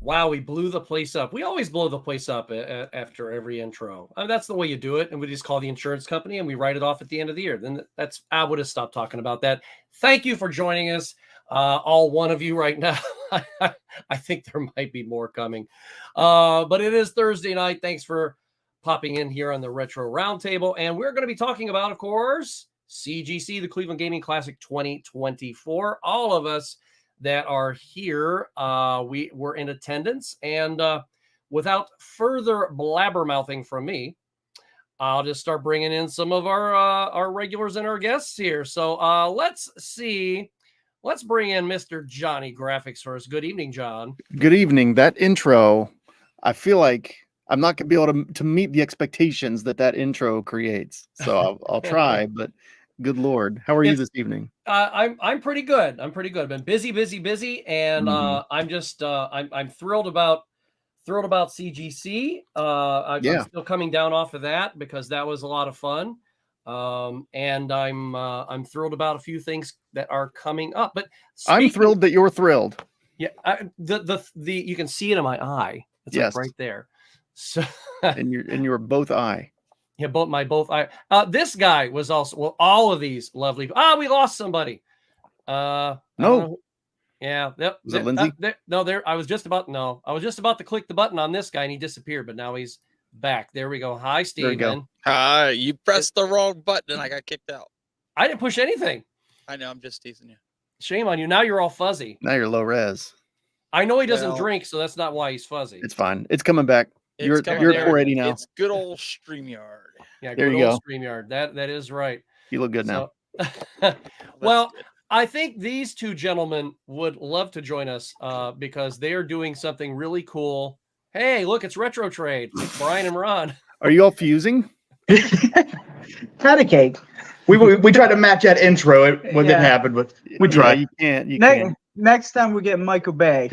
Wow, we blew the place up. We always blow the place up after every intro. I mean, that's the way you do it. And we just call the insurance company and we write it off at the end of the year. Then I would have stopped talking about that. Thank you for joining us. All one of you right now. I think there might be more coming. But it is Thursday night. Thanks for popping in here on the Retro Roundtable. And we're going to be talking about, of course, CGC, the Cleveland Gaming Classic 2024. All of us that are here, we were in attendance, and without further blabbermouthing from me, I'll just start bringing in some of our regulars and our guests here. So let's see. Let's bring in Mr. Johnny Graphics for us. Good evening, John. Good evening. That intro, I feel like I'm not going to be able to meet the expectations that intro creates. So I'll try, but good Lord. How are you this evening? I'm pretty good. I'm been busy, and I'm just I'm thrilled about CGC. I'm still coming down off of that because that was a lot of fun. And I'm thrilled about a few things that are coming up. But I'm thrilled that you're thrilled. Yeah, the you can see it in my eye. It's like right there. So and you're both eye. Yeah, both eye. This guy was also all of these lovely. We lost somebody. No. Yeah. Yep. Was it Lindsay? I was just about to click the button on this guy and he disappeared, but now he's back. There we go. Hi, Steven. Hi. You pressed the wrong button and I got kicked out. I didn't push anything. I know. I'm just teasing you. Shame on you. Now you're all fuzzy. Now you're low res. I know he doesn't drink, so that's not why he's fuzzy. It's fine. It's coming back. You're at 480 now. It's good old StreamYard. Yeah, there you go. StreamYard. That is right. You look good now. Well, I think these two gentlemen would love to join us because they are doing something really cool. Hey, look, it's Retro Trade. Brian and Ron. Are you all fusing? Had a cake. We tried to match that intro. It didn't happen, but we tried. You can't. Next time we get Michael Bay.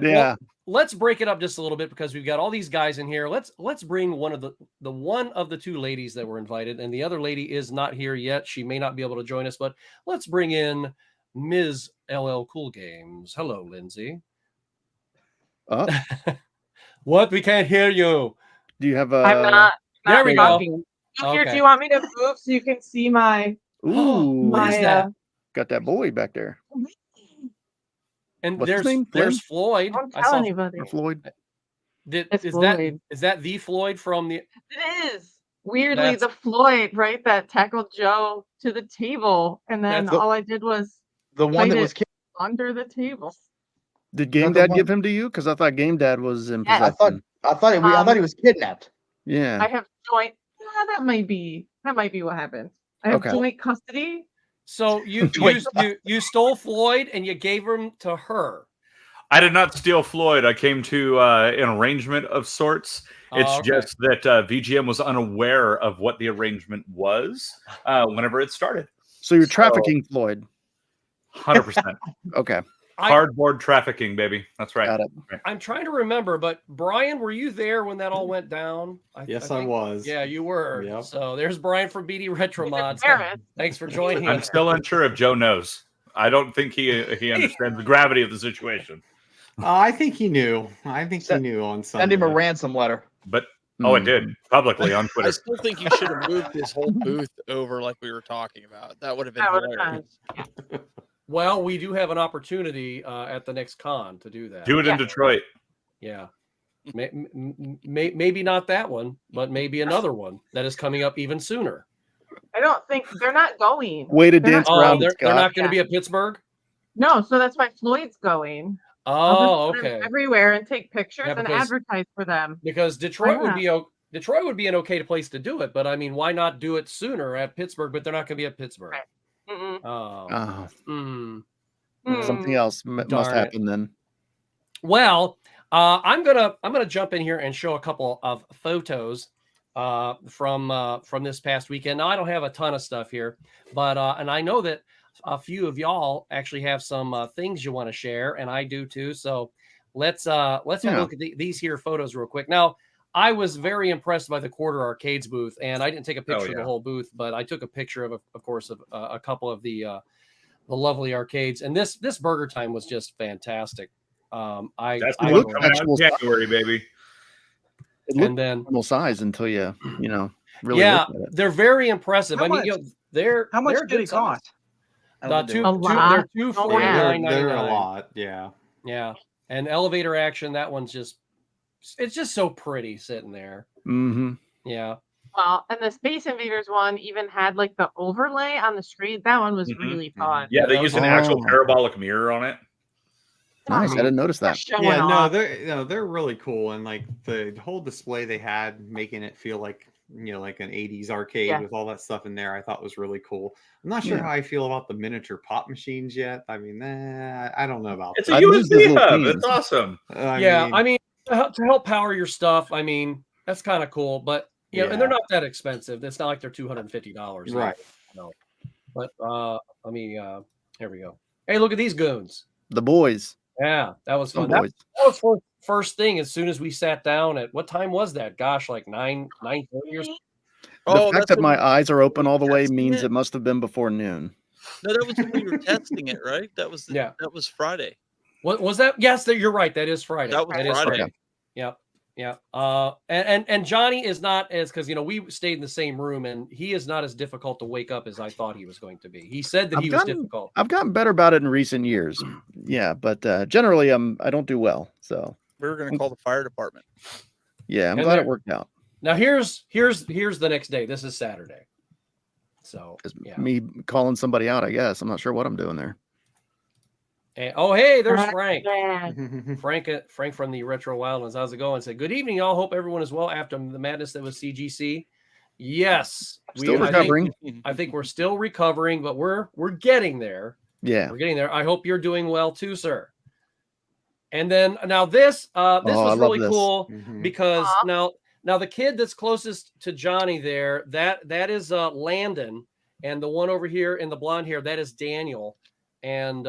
Yeah. Well, let's break it up just a little bit because we've got all these guys in here. Let's bring one of the two ladies that were invited, and the other lady is not here yet. She may not be able to join us, but let's bring in Ms. LL Cool Games. Hello, Lindsay. What? We can't hear you. Do you have a? I'm not. There we talking. go. Here, do you want me to move so you can see my? Ooh, what is that? Got that boy back there. And What's his name? there's Floyd. Don't tell anybody. Floyd. Is that the Floyd from the? It is. Weirdly, the Floyd, right? That tackled Joe to the table, and then all I did was the one that was under the table. Did Game Dad give him to you? Because I thought Game Dad was in possession. I thought he was kidnapped. Yeah. I have joint. That might be what happened. I have joint custody. So you stole Floyd and you gave him to her. I did not steal Floyd. I came to an arrangement of sorts. It's just that VGM was unaware of what the arrangement was whenever it started. So you're trafficking Floyd. 100%. Okay. Cardboard trafficking, baby. That's right. Got it. I'm trying to remember, but Brian, were you there when that all went down? Yes, I was. Yeah, you were. Yep. So there's Brian from BD Retro Mods. Thanks for joining. I'm still unsure if Joe knows. I don't think he understands the gravity of the situation. I think he knew. I think he knew on Sunday. Send him a ransom letter. But it did publicly on Twitter. I still think you should have moved this whole booth over like we were talking about. That would have been hilarious. Well, we do have an opportunity at the next con to do that. Do it in Detroit. Yeah. Maybe not that one, but maybe another one that is coming up even sooner. I don't think they're not going. Way to dance around. They're not going to be at Pittsburgh? No, so that's why Floyd's going. Oh, okay. Everywhere and take pictures and advertise for them. Because Detroit would be an okay place to do it, but I mean, why not do it sooner at Pittsburgh? But they're not going to be at Pittsburgh. Right. Something else must happen then. Well, I'm gonna jump in here and show a couple of photos from this past weekend. Now I don't have a ton of stuff here, but and I know that a few of y'all actually have some things you want to share, and I do too. So let's have a look at these here photos real quick. Now, I was very impressed by the Quarter Arcades booth, and I didn't take a picture of the whole booth, but I took a picture of course, of a couple of the lovely arcades. And this Burger Time was just fantastic. That's the I one enjoyed coming it. out in January, baby. It looked And then normal size until you really yeah, look at it. they're very impressive. How I mean, much- they're How much they're did good it size. cost? They're A lot. two Oh, forty yeah. nine They're a 99. lot. Yeah. Yeah, and elevator action. That one's it's just so pretty sitting there. Mm-hmm. Yeah. Well, and the Space Invaders one even had like the overlay on the screen. That one was Mhm. really fun. Yeah, they that used was an actual Oh. parabolic mirror on it. Nice. I didn't notice that. Just showing Yeah, no, off. they're really cool, and like the whole display they had, making it feel like like an '80s arcade Yeah. with all that stuff in there, I thought was really cool. I'm not sure Yeah. how I feel about the miniature pop machines yet. I mean, I don't know about It's a that. I'd lose those USB little hub. pins. It's awesome. I mean, to help power your stuff. I mean, that's kind of cool, but and they're Yeah. not that expensive. It's not like they're $250. Right. No. But let me here we go. Hey, look at these goons. The boys. Yeah, that was Some fun. That boys. was first thing as soon as we sat down at what time was that? Gosh, like 9:30 or something. The fact that when my eyes are open all the way testing means it? it must have been before noon. No, that was when we were testing it, right? That was Yeah. That was Friday. What was that? Yes, you're right. That is Friday. That was That is Friday. Okay. Yep. Yeah. And Johnny is not as because we stayed in the same room and he is not as difficult to wake up as I thought he was going to be. He said that he was difficult. I've gotten better about it in recent years. Yeah, but generally I don't do well. So We were going to call the fire department. yeah, I'm And glad there- it worked out. Now here's the next day. This is Saturday. So It's yeah. me calling somebody out, I guess. I'm not sure what I'm doing there. And, hey, there's Frank. Yeah. Frank from the Retro Wildlands. How's it going? Said, good evening, y'all. Hope everyone is well after the madness that was CGC. Yes, Still recovering. I think we're still recovering, but we're getting there. Yeah. We're getting there. I hope you're doing well too, sir. And then now this I was love really this. cool Mhm. because now the kid that's closest to Johnny there, that is Landon, and the one over here in the blonde hair, that is Daniel. And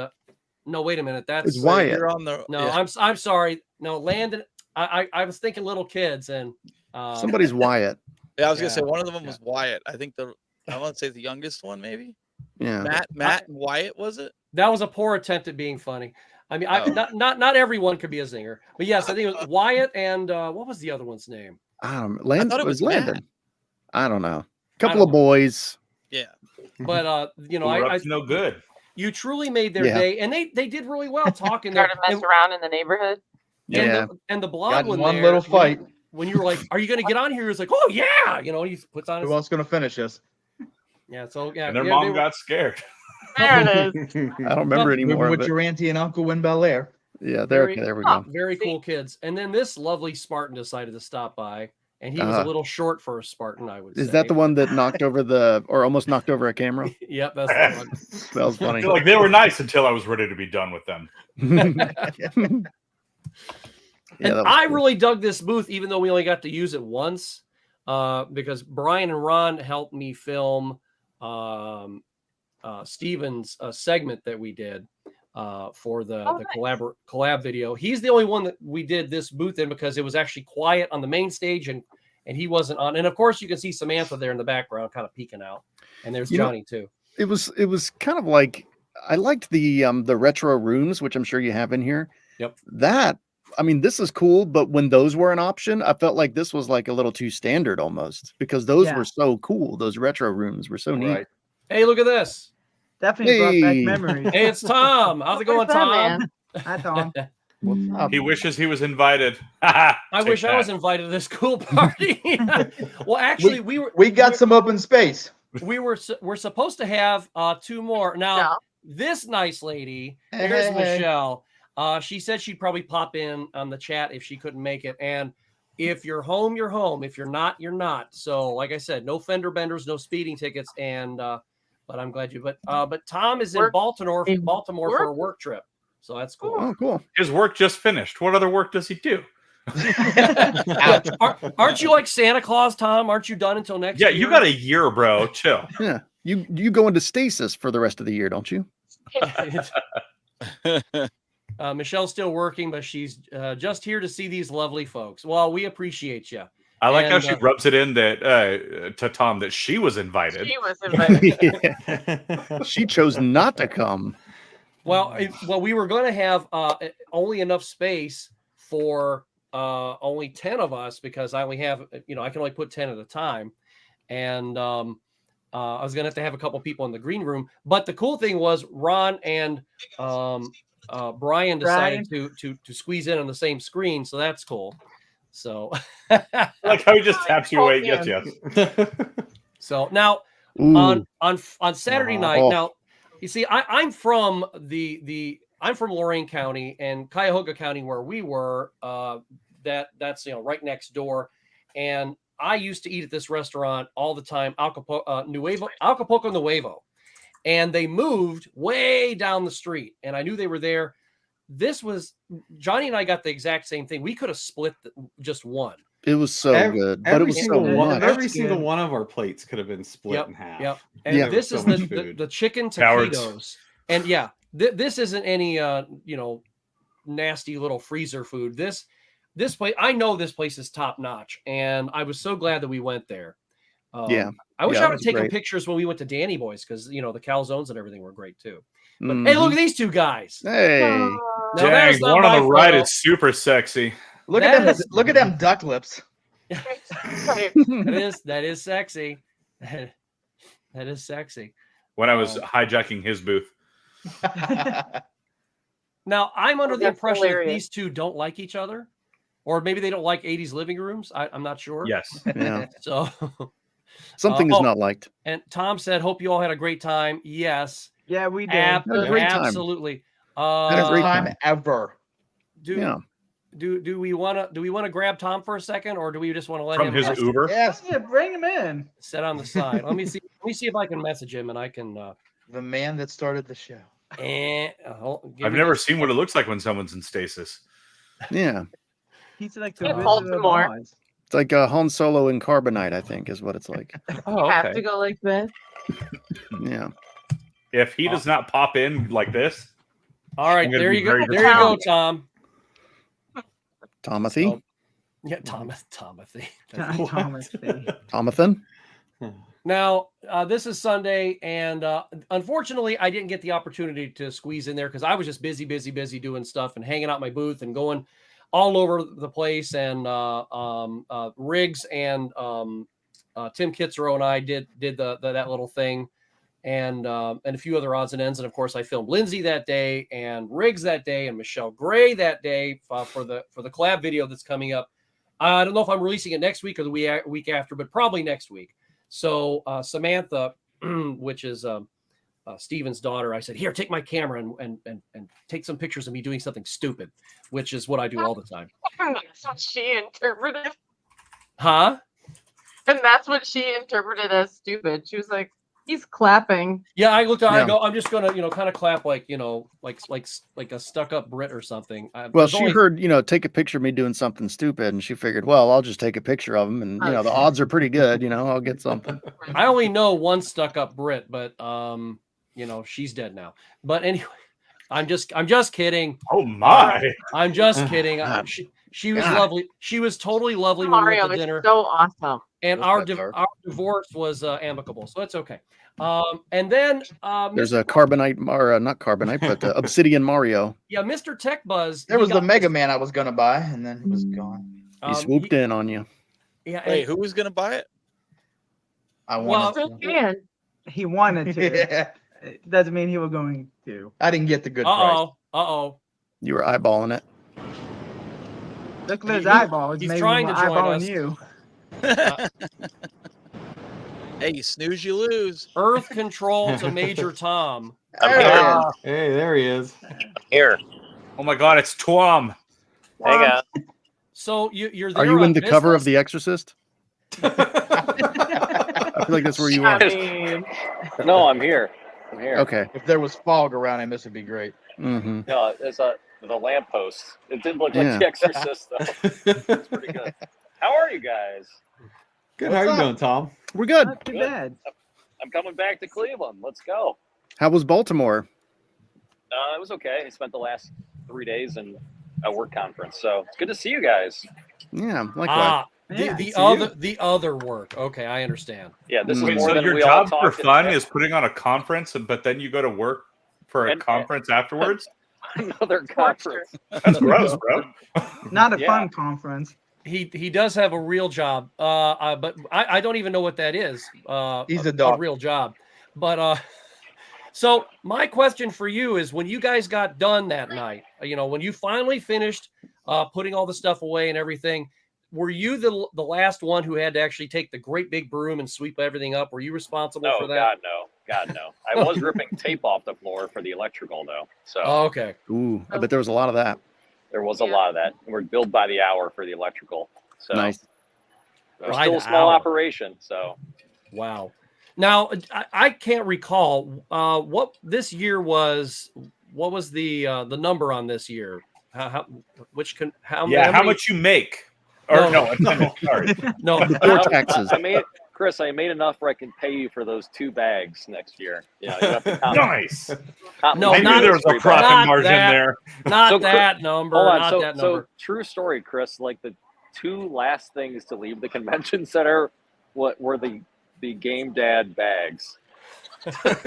no, wait a minute, that's It's Wyatt. You're on the no, yeah. I'm sorry. No, Landon. I was thinking little kids and Somebody's Wyatt. Yeah, I was gonna Yeah. say one of them was Wyatt. I think I want to say the youngest one, maybe Yeah. Matt and Wyatt, was it? that was a poor attempt at being funny. I mean, Oh. not everyone could be a zinger, but yes, I think it was Wyatt and what was the other one's name? I don't know. I thought it was Landon. Matt. I don't know. Couple don't of boys. Yeah. But We're up to no good. you truly made their Yeah. day, and they did really well talking there. Started messing around in the neighborhood. Yeah. And the blonde Got one one there, little fight. when you were like, "Are you going to get on here?" He was like, "Oh yeah," he puts on his Who else gonna finish this? yeah. So yeah, And their yeah, mom they were- got scared. There it is. I don't remember Living anymore. with But your auntie and uncle in Bel Air. yeah, very- there we go. very See? cool kids. And then this lovely Spartan decided to stop by, and he was a Uh, little short for a Spartan, I would say. Is that the one that knocked over or almost knocked over a camera? Yep, that's the one. That was I funny. feel like they were nice until I was ready to be done with them. Yeah, And that was I cool. really dug this booth, even though we only got to use it once, because Brian and Ron helped me film Steven's segment that we did for the nice. collab video. He's the only one that we did this booth in because it was actually quiet on the main stage and he wasn't on. And of course, you can see Samantha there in the background, kind of peeking out. And there's Johnny too. It was kind of like I liked the retro rooms, which I'm sure you have in here. Yep. I mean, this is cool, but when those were an option, I felt like this was like a little too standard almost because those Yeah. were so cool. Those retro rooms were so neat. Right. Hey, look at this. Definitely brought Hey. back memories. Hey, it's Tom. How's it going, What's up, Tom? man? Hi, Tom. What's up? He wishes he was invited. I wish I was invited to this cool party. Well, actually, We got some open space. we're supposed to have two more. Now, Yeah. this nice lady, here's Hey. Michelle. She said she'd probably pop in on the chat if she couldn't make it. And if you're home, you're home. If you're not, you're not. So, like I said, no fender benders, no speeding tickets. And but I'm glad you. But Tom is in Work- Baltimore in for a work? work trip. So that's cool. Oh, cool. His work just finished. What other work does he do? Ouch. Aren't you like Santa Claus, Tom? Aren't you done until next Yeah, year? you got a year, bro. Chill. Yeah. You go into stasis for the rest of the year, don't you? Michelle's still working, but she's just here to see these lovely folks. Well, we appreciate you. I like how And, she rubs it in that to Tom that she was invited. She was invited. She chose not to come. Well, we were going to have only enough space for only 10 of us because I only have, I can only put 10 at a time. And I was going to have a couple people in the green room. But the cool thing was Ron and Brian decided to squeeze in on the same screen. So that's cool. So like how he just taps you away. Yes. So now on Saturday night, now you see, I'm from I'm from Lorain County and Cuyahoga County where we were. That's right next door, and I used to eat at this restaurant all the time, Acapulco Nuevo, and they moved way down the street, and I knew they were there. This was Johnny and I got the exact same thing. We could have split just one. It was so good, but it was so much. Every single one of our plates could have been split in half. Yep. And this is the chicken taquitos. And this isn't any nasty little freezer food. This place, I know this place is top notch, and I was so glad that we went there. I wish I would have taken pictures when we went to Danny Boy's because the calzones and everything were great too. But hey, look at these two guys. Hey, dang, one on the right is super sexy. Look at them duck lips. That is sexy. That is sexy. When I was hijacking his booth. Now I'm under the impression that these two don't like each other, or maybe they don't like 80s living rooms. I'm not sure. Yes. Yeah. So something is not liked. And Tom said, "Hope you all had a great time." Yes. Yeah, we did. Absolutely. Had a great time ever. Do we want to grab Tom for a second, or do we just want to let him from his Uber? Yes, bring him in. Sit on the side. Let me see if I can message him, and I can. The man that started the show. And I've never seen what it looks like when someone's in stasis. Yeah. He's like the Baltimore. It's like Han Solo in Carbonite, I think, is what it's like. Oh, okay. Have to go like this. Yeah. If he does not pop in like this. All right, there you go. There you go, Tom. Tomothy? Oh, yeah, Tomothy. Tomathan? Now, this is Sunday, and unfortunately, I didn't get the opportunity to squeeze in there because I was just busy doing stuff and hanging out my booth and going all over the place. And Riggs and Tim Kitzrow and I did that little thing, and a few other odds and ends. And of course, I filmed Lindsay that day, and Riggs that day, and Michelle Gray that day for the collab video that's coming up. I don't know if I'm releasing it next week or the week after, but probably next week. So Samantha, which is Steven's daughter, I said, "Here, take my camera and take some pictures of me doing something stupid," which is what I do all the time. That's what she interpreted. Huh? And that's what she interpreted as stupid. She was like, "He's clapping." Yeah, I looked at. I go, I'm just gonna, kind of clap like a stuck-up Brit or something. Well, she heard, take a picture of me doing something stupid, and she figured, well, I'll just take a picture of him, and the odds are pretty good. I'll get something. I only know one stuck-up Brit, but she's dead now. But anyway, I'm just kidding. Oh my! I'm just kidding. She was lovely. She was totally lovely when we went to dinner. So awesome. And our divorce was amicable, so it's okay. And then there's a Carbonite, or not Carbonite, but Obsidian Mario. Yeah, Mr. Tech Buzz. There was the Mega Man I was gonna buy, and then he was gone. He swooped in on you. Yeah. Wait, who was gonna buy it? I wanted to. He wanted to. Yeah. It doesn't mean he was going to. I didn't get the good price. You were eyeballing it. Look at his eyeballs. He's maybe trying to join us. You. Hey, you snooze, you lose. Earth control to Major Tom. Hey, there he is. Here. Oh my God, it's Twom. Hang on. So you're there. Are you in the business? cover of The Exorcist? I feel like that's where you are. No, I'm here. Okay. If there was fog around him, this would be great. Mm-hmm. No, it's the lamppost. It didn't look like The Exorcist, though. It's pretty good. How are you guys? Good. How are you doing, Tom? We're good. Not too bad. I'm coming back to Cleveland. Let's go. How was Baltimore? It was okay. I spent the last 3 days in a work conference, so it's good to see you guys. Yeah, likewise. The other work. Okay, I understand. Yeah, this is Wait, more so than your we all job for talked fun in- is putting on a conference, but then you go to work for a And- conference afterwards. Another conference. That's gross, bro. Not a Yeah. fun conference. He does have a real job, but I don't even know what that is. He's a doc. real job. But so my question for you is, when you guys got done that night, when you finally finished putting all the stuff away and everything, were you the last one who had to actually take the great big broom and sweep everything up? Were you responsible No, for that? God, no. I was ripping tape off the floor for the electrical, though. So Oh, okay. Ooh, I bet there was a lot of that. there was a lot of that. We're billed by the hour for the electrical. So Nice. we're By still the a small hour. operation. So Wow. Now I can't recall what this year was. What was the number on this year? How How many- much you make? Or No. no, sorry. No, Before taxes. I made enough where I can pay you for those 2 bags next year. You have to count. Nice. count No, I me knew not- there was a free profit Not margin that. there. not So, that number. Hold on. Not that number. So true story, Chris. Like the 2 last things to leave the convention center, what were the Game Dad bags?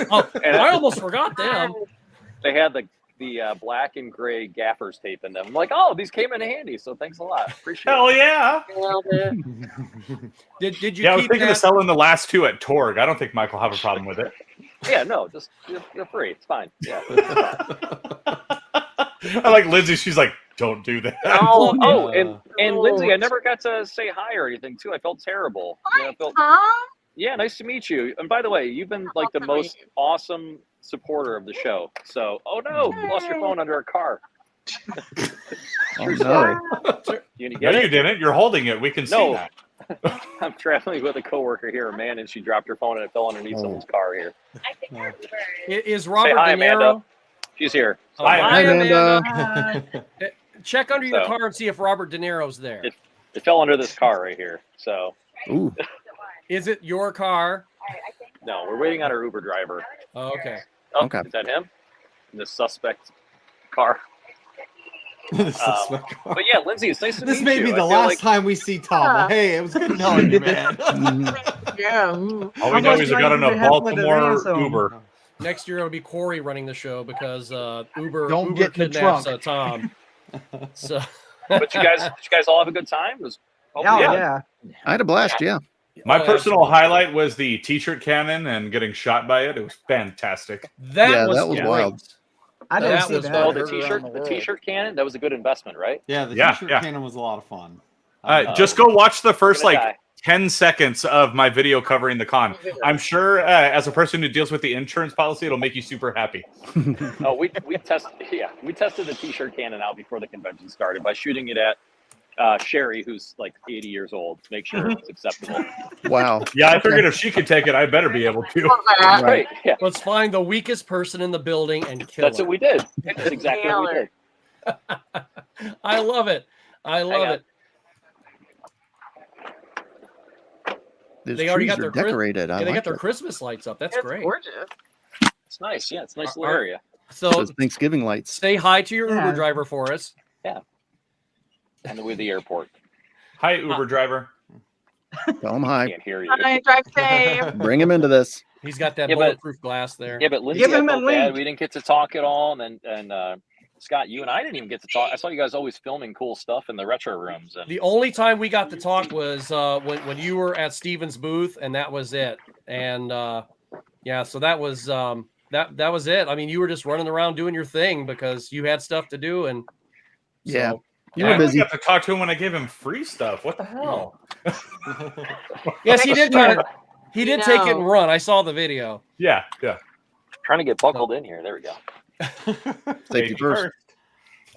Oh, And I almost forgot them. They had the black and gray gaffers tape in them. I'm like, oh, these came in handy. So thanks a lot. Appreciate it. Hell yeah. Nailed it. Did you Yeah, I was keep thinking that? of selling the last 2 at Torg. I don't think Michael will have a problem with it. Yeah, no, just feel free. It's fine. Yeah. I like Lindsay. She's like, don't do that. Oh, and Lindsay, I never got to say hi or anything too. I felt terrible. I felt, yeah, nice to meet you. And by the way, you've been like the most awesome supporter of the show. So, oh no, you lost your phone under a car. Oh, no. You No, get you it? didn't. You're holding it. We can see No. that. I'm traveling with a coworker here, man, and she dropped her phone and it fell underneath someone's car here. Is Robert hi, De Niro? Amanda. She's here. Oh, Hi, hi, Amanda. Amanda. Check under your So- car and see if Robert De Niro's there. It fell under this car right here. So, Ooh. Is it your car? no, we're waiting on our Uber driver. Oh, okay. Oh, Okay. Is that him? In the suspect car. But yeah, Lindsay, it's nice to This meet may you. be I the feel last like- time we see Tom. But hey, it was good knowing you, man. Yeah. All we know is we got on a Baltimore ransom? Uber. Next year it'll be Corey running the show because Uber Don't Uber get in the kidnaps trunk. Tom. So, But you guys all have a good time? It was Oh, hopefully- yeah. I had a blast, yeah. My Oh, personal absolutely. highlight was the T-shirt cannon and getting shot by it. It was fantastic. That Yeah, was that was great. wild. I didn't That see was that. Oh, fun. the t-shirt cannon. That was a good investment, right? Yeah, the Yeah, t-shirt yeah. cannon was a lot of fun. Just go watch the first Gonna like die. 10 seconds of my video covering the con. I'm sure as a person who deals with the insurance policy, it'll make you super happy. Oh, we tested the t-shirt cannon out before the convention started by shooting it at Sherry, who's like 80 years old, to make sure it's acceptable. Wow. Yeah, I figured if she could take it, I better be able to. That. Right. Yeah. Let's find the weakest person in the building and kill That's him. what we did. That's exactly what we Nailed did. I love it. I love on. it. These They already trees got are their Chris- decorated. I Yeah, they like got their it. Christmas lights up. That's It's great. gorgeous. It's nice. Yeah, it's a nice little Are- area. So Those Thanksgiving lights. say hi to your Yeah. Uber driver for us. On the way to the airport. Hi, Uber driver. Tell them hi. Can't hear you. Bye, drive safe. Bring him into this. He's got that Yeah, but- bulletproof glass there. Yeah, but Lindsay, Give I him a felt bad. link. We didn't get to talk at all, and Scott, you and I didn't even get to talk. I saw you guys always filming cool stuff in the retro rooms. And The only time we got to talk was when you were at Steven's booth, and that was it. And yeah, so that was that was it. I mean, you were just running around doing your thing because you had stuff to do, and so, Yeah. You I were only busy. got to talk to him when I gave him free stuff. What the hell? Yes, he did. He did take it and No. run. I saw the video. Yeah, yeah. trying to get buckled in here. There we go. Safety first.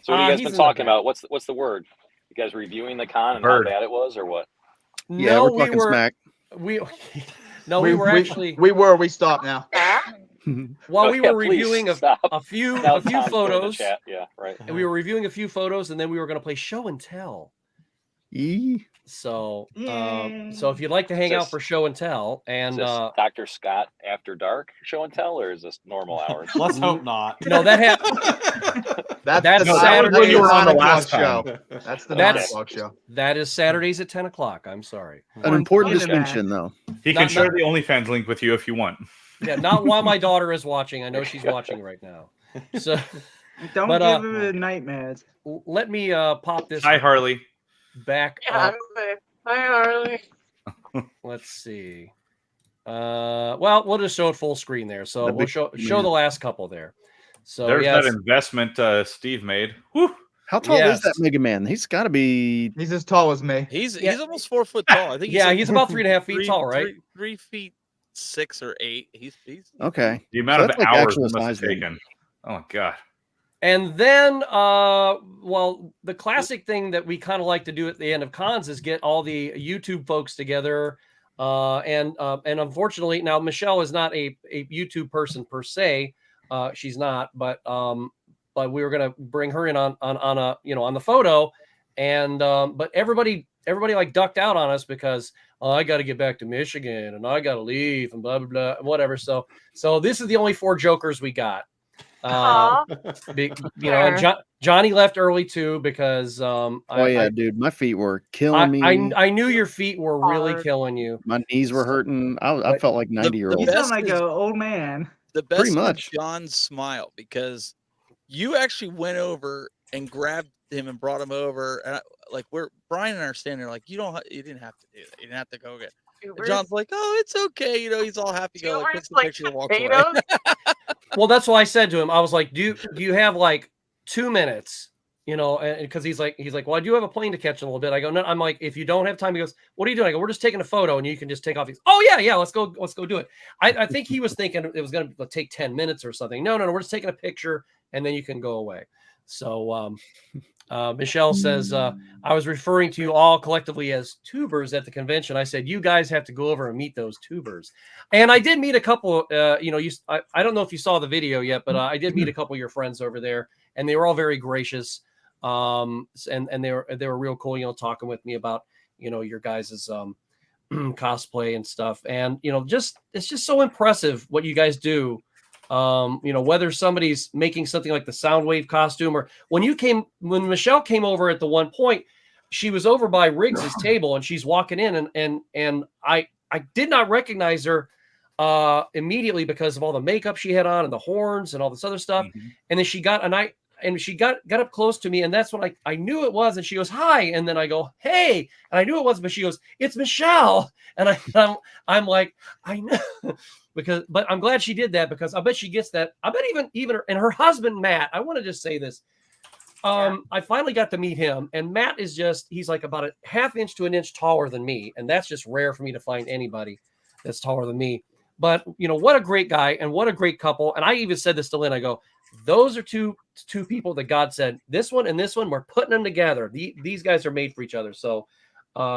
So what have you guys he's been in the talking back. about? What's the word? You guys reviewing the con and Bird. how bad it was, or what? Yeah, No, we're talking smack. We no, we were actually we stopped now. while Oh, we yeah, were please reviewing stop. a few Now Tom's put in the photos. chat. Yeah, right. And we were reviewing a few photos, and then we were going to play show and tell. Yee. So, Yay. so if you'd like to hang Is out this- for show and tell, Is and this Dr. Scott After Dark show and tell, or is this normal hours? Let's hope not. no, that That's the Saturday. when you were on the 9 last o'clock show. That's the That's- 9 o'clock show. that is Saturdays at 10 o'clock. I'm sorry. An important Look at that. distinction, though. He can Not- share the OnlyFans link with you if you want. Yeah, not while my daughter is watching. I know she's watching right now. So Don't But, give him nightmares. let me pop this Hi, Harley. back Yeah, up. hi, Harley. Let's see. Well, we'll just show it full screen there. So we'll show the last couple there. So There's yes. that investment Steve made. Whew. How tall is that Yes. Mega Man? He's got to be. He's as tall as me. He's Yeah. almost 4 foot tall. I think Yeah, like he's about 3.5 feet tall, right? 3 feet 6 or 8. He's Okay. The amount So of that's like hours actual it must have size then. taken. Oh my god. And then, well, the classic thing that we kind of like to do at the end of cons is get all the YouTube folks together. And unfortunately, now Michelle is not a YouTube person per se. She's not, but we were gonna bring her in on a on the photo, and but everybody like ducked out on us because I got to get back to Michigan and I got to leave and blah blah blah whatever. So this is the only 4 jokers we got. And Johnny left early too because Dude, my feet were killing me. I knew your feet were really killing you. My knees were hurting. I felt like 90-year-old. You sound like an old man. the best. Pretty was much. John's smile, because you actually went over and grabbed him and brought him over, and where Brian and I are standing there, like, you didn't have to do that. You didn't have to go get. And John's like, oh, it's okay. He's all happy. Go, like, takes the picture and walks away. Well, that's what I said to him. I was like, do you have like 2 minutes? And because he's like, well, I do have a plane to catch in a little bit. I go, no. I'm like, if you don't have time, he goes, what are you doing? I go, we're just taking a photo, and you can just take off. He's, oh yeah, let's go do it. I think he was thinking it was going to take 10 minutes or something. No, we're just taking a picture, and then you can go away. So Michelle says, I was referring to you all collectively as tubers at the convention. I said, you guys have to go over and meet those tubers. And I did meet a couple, I don't know if you saw the video yet, but I did meet a couple of your friends over there, and they were all very gracious. And they were real cool, talking with me about, your guys's cosplay and stuff. And, it's just so impressive what you guys do. Whether somebody's making something like the Soundwave costume, or when Michelle came over at the one point, she was over by Riggs's table and she's walking in and I did not recognize her immediately because of all the makeup she had on and the horns and all this other stuff. Mm-hmm. And then she got up close to me, and that's when I knew it was. And she goes, hi. And then I go, hey. And I knew it was, but she goes, it's Michelle. And I'm like, I know. But I'm glad she did that, because I bet she gets that. I bet even her, and her husband, Matt, I want to just say this. I finally got to meet him, and Matt is he's like about a half inch to an inch taller than me. And that's just rare for me to find anybody that's taller than me. But what a great guy and what a great couple. And I even said this to Lynn, I go, those are two people that God said, this one and this one, we're putting them together. These guys are made for each other. So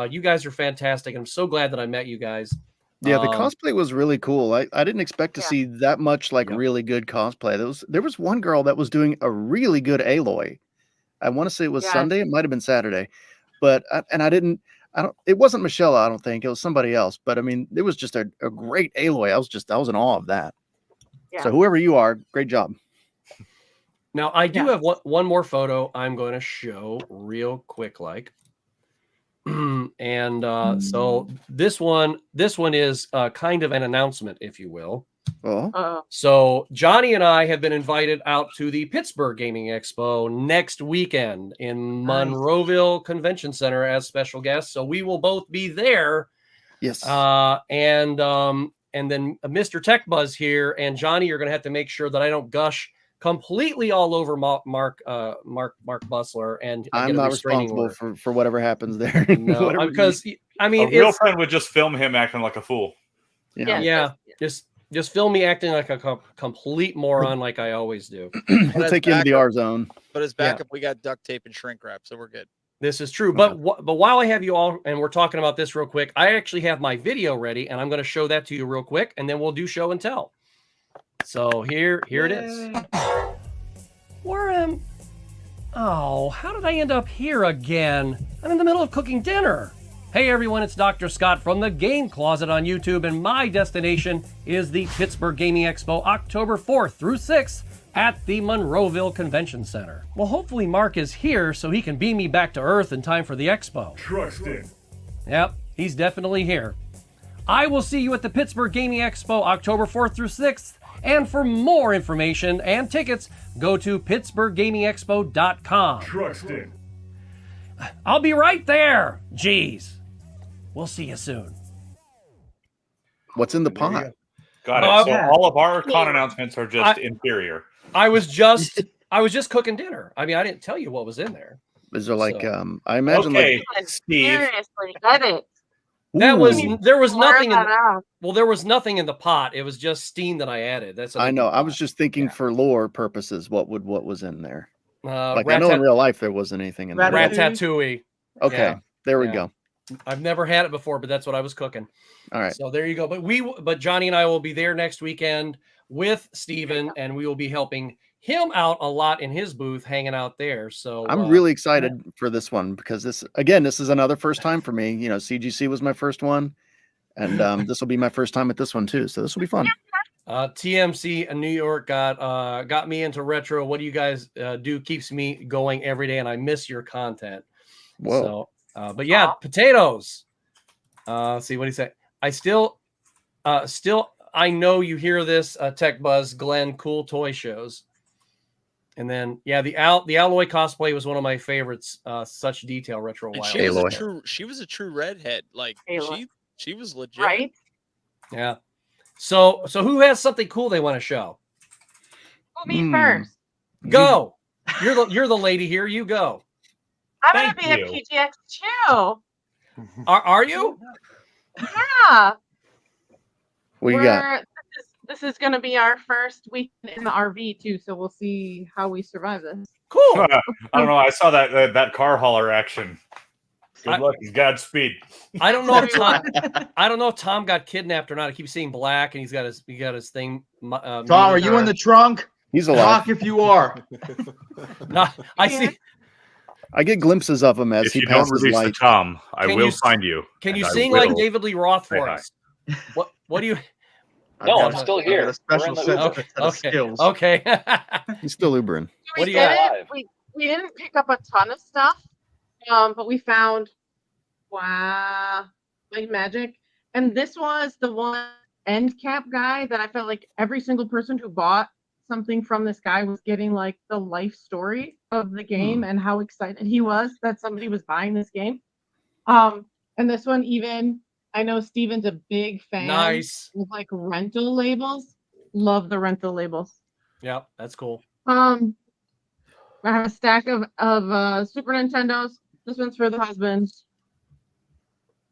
you guys are fantastic. I'm so glad that I met you guys. Yeah, the cosplay was really cool. I didn't expect to see that much really good cosplay. There was one girl that was doing a really good Aloy. I want to say it was Sunday. It might have been Saturday, but it wasn't Michelle. I don't think it was somebody else, but I mean, it was just a great Aloy. I was in awe of that. Yeah. So whoever you are, great job. Now I do have one more photo I'm going to show real quick, and so this one is kind of an announcement, if you will. Oh. So Johnny and I have been invited out to the Pittsburgh Gaming Expo next weekend in Monroeville Convention Center as special guests. So we will both be there. Yes. And then Mr. Tech Buzz here and Johnny are going to have to make sure that I don't gush completely all over Mark Bussler, and I'm not responsible for whatever happens there. No, because I mean, a real friend would just film him acting like a fool. Yeah. Just film me acting like a complete moron, like I always do. We'll take you into the R zone. But as backup, we got duct tape and shrink wrap, so we're good. This is true. But while I have you all, and we're talking about this real quick, I actually have my video ready, and I'm going to show that to you real quick, and then we'll do show and tell. So here it is. How did I end up here again? I'm in the middle of cooking dinner. Hey everyone, it's Dr. Scott from the Game Closet on YouTube, and my destination is the Pittsburgh Gaming Expo, October 4th through 6th at the Monroeville Convention Center. Well, hopefully Mark is here so he can beam me back to Earth in time for the expo. Trust him. Yep, he's definitely here. I will see you at the Pittsburgh Gaming Expo October 4th through 6th. And for more information and tickets, go to pittsburghgamingexpo.com. Trust it. I'll be right there. Jeez. We'll see you soon. What's in the pot? Got it. So yeah. all of our con announcements are just inferior. I was just cooking dinner. I mean, I didn't tell you what was in there. Is there like I imagine Okay, like Steve. Seriously, edit. There was nothing in that out. well, there was nothing in the pot. It was just steam that I added. That's I know. I was just thinking for lore purposes, what was in there? Like I know in real life there wasn't anything in there. Ratatouille. Okay, Yeah. there we go. I've never had it before, but that's what I was cooking. All right. So there you go. But Johnny and I will be there next weekend with Steven, and we will be helping him out a lot in his booth, hanging out there. So I'm really excited for this one because this is another first time for me. You know, CGC was my first one, and this will be my first time at this one too. So this will be fun. TMC in New York got me into retro. What do you guys do? Keeps me going every day, and I miss your content. Whoa. So, but yeah, potatoes. See what he said. I still, I know you hear this, Tech Buzz, Glenn, cool toy shows. And then, yeah, the Alloy cosplay was one of my favorites. Such detail, retro. And wild. she was a true redhead. Like she was legit. Right? Yeah. So who has something cool they want to show? Me first. Go. You're the lady here. You go. I'm gonna be at PGX too. Are you? Yeah. What you got? This is going to be our first week in the RV too, so we'll see how we survive this. Cool. I don't know. I saw that car hauler action. Good luck. Godspeed. I don't know if Tom. I don't know if Tom got kidnapped or not. I keep seeing black, and he's got his thing. Tom, are you in the trunk? He's alive. Talk if you are. No, I see. I get glimpses of him as if he you don't passes release light. the Tom, I will find you. Can you sing like David Lee Roth for us? What do you? No, I'm still here. A special set of skills. Okay. He's still Ubering. What do you got? We didn't pick up a ton of stuff, but we found like magic, and this was the one end cap guy that I felt like every single person who bought something from this guy was getting like the life story of the game and how excited he was that somebody was buying this game. And this one, even I know Steven's a big fan. Nice. With like rental labels. Love the rental labels. Yeah, that's cool. I have a stack of Super Nintendos. This one's for the husband.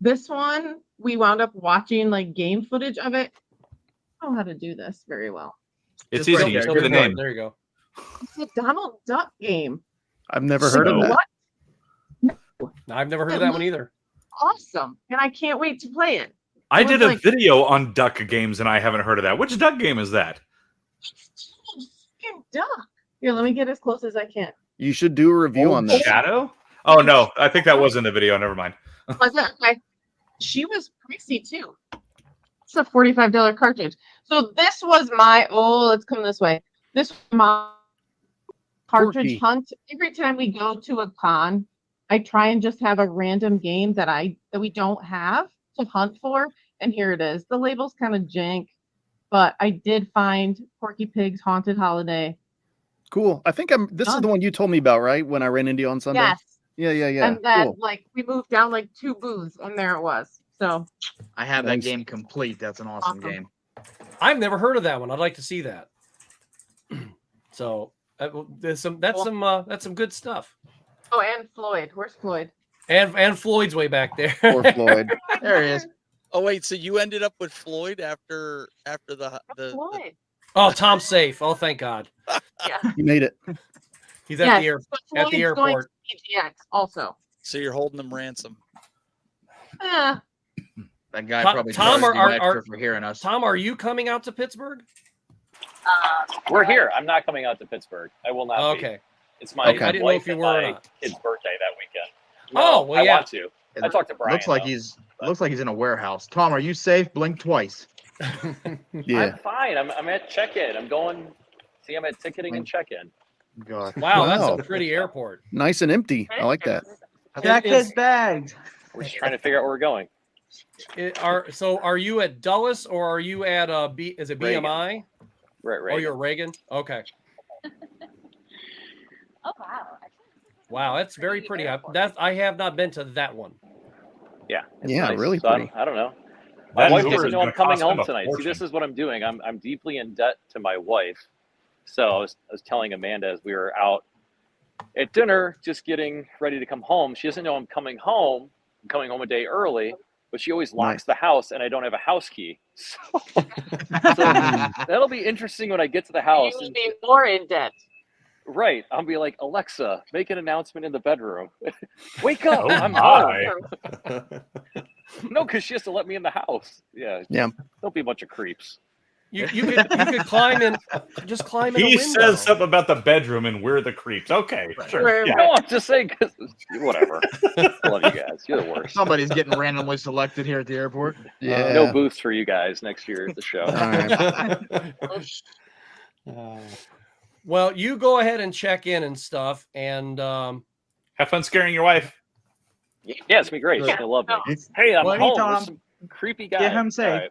This one, we wound up watching like game footage of it. I don't know how to do this very well. It's easy. Just give the name. There you go. It's a Donald Duck game. I've never heard of that. What? No, I've never heard of that one either. Awesome. And I can't wait to play it. I did a video on duck games and I haven't heard of that. Which duck game is that? It's Duck. Here, let me get as close as I can. You should do a review on that. Shadow? Oh no, I think that was in the video. Never mind. Okay. She was pricey too. It's a $45 cartridge. So this was my let's come this way. This was my cartridge hunt. Every time we go to a con, I try and just have a random game that we don't have to hunt for. And here it is. The label's kind of jank, but I did find Porky Pig's Haunted Holiday. Cool. I think this is the one you told me about, right? When I ran into you on Sunday. Yes. Yeah. And then we moved down like 2 booths and there it was. So I have that game complete. That's an awesome game. I've never heard of that one. I'd like to see that. So that's some good stuff. Oh, and Floyd. Where's Floyd? And Floyd's way back there. Poor Floyd. There he is. Oh wait, so you ended up with Floyd after the Floyd. Oh, Tom's safe. Oh, thank God. Yeah. You made it. He's at the Floyd's airport. Going to PGX also. So you're holding them ransom. Yeah. That guy probably Tom extra for hearing us. Tom, are you coming out to Pittsburgh? We're here. I'm not coming out to Pittsburgh. I will not. Okay. It's my I didn't know if you were or my not. kid's birthday that weekend. Oh, well, I yeah. want to. I talked to Brian. Looks like he's in a warehouse. Tom, are you safe? Blink twice. Yeah. I'm fine. I'm at check-in. I'm at ticketing and check-in. God. Wow, that's a pretty airport. Nice and empty. I like that. Jack his bags. We're just trying to figure out where we're going. Are you at Dulles or are you at is it Reagan. BMI? Right. Oh, you're at Reagan? Okay. Oh wow. Wow, that's very pretty. I have not been to that one. Yeah. It's Yeah, nice. really So pretty. I don't know. My That wife Uber doesn't is know I'm gonna coming cost them home a tonight. See, fortune. this is what I'm doing. I'm deeply in debt to my wife. So I was telling Amanda as we were out at dinner, just getting ready to come home. She doesn't know I'm coming home. I'm coming home a day early, but she always locks the house, and I don't have a house key. So that'll be interesting when I get to the house. You will be more in debt. Right. I'll be like, Alexa, make an announcement in the bedroom. Wake up. Oh I'm my. home. No, because she has to let me in the house. Yeah. Yeah. Don't be a bunch of creeps. You could climb in, just climb in a He window. says something about the bedroom and we're the creeps. Okay, sure. Yeah. No, I'm just saying, whatever. I love you guys. You're the worst. Somebody's getting randomly selected here at the airport. Yeah. No booths for you guys next year at the show. All right. Well, you go ahead and check in and stuff, and Have fun scaring your wife. Yeah, it's gonna be great. She's gonna love me. Hey, I'm Well, home. Tom, There's some creepy guy. get him safe. All right.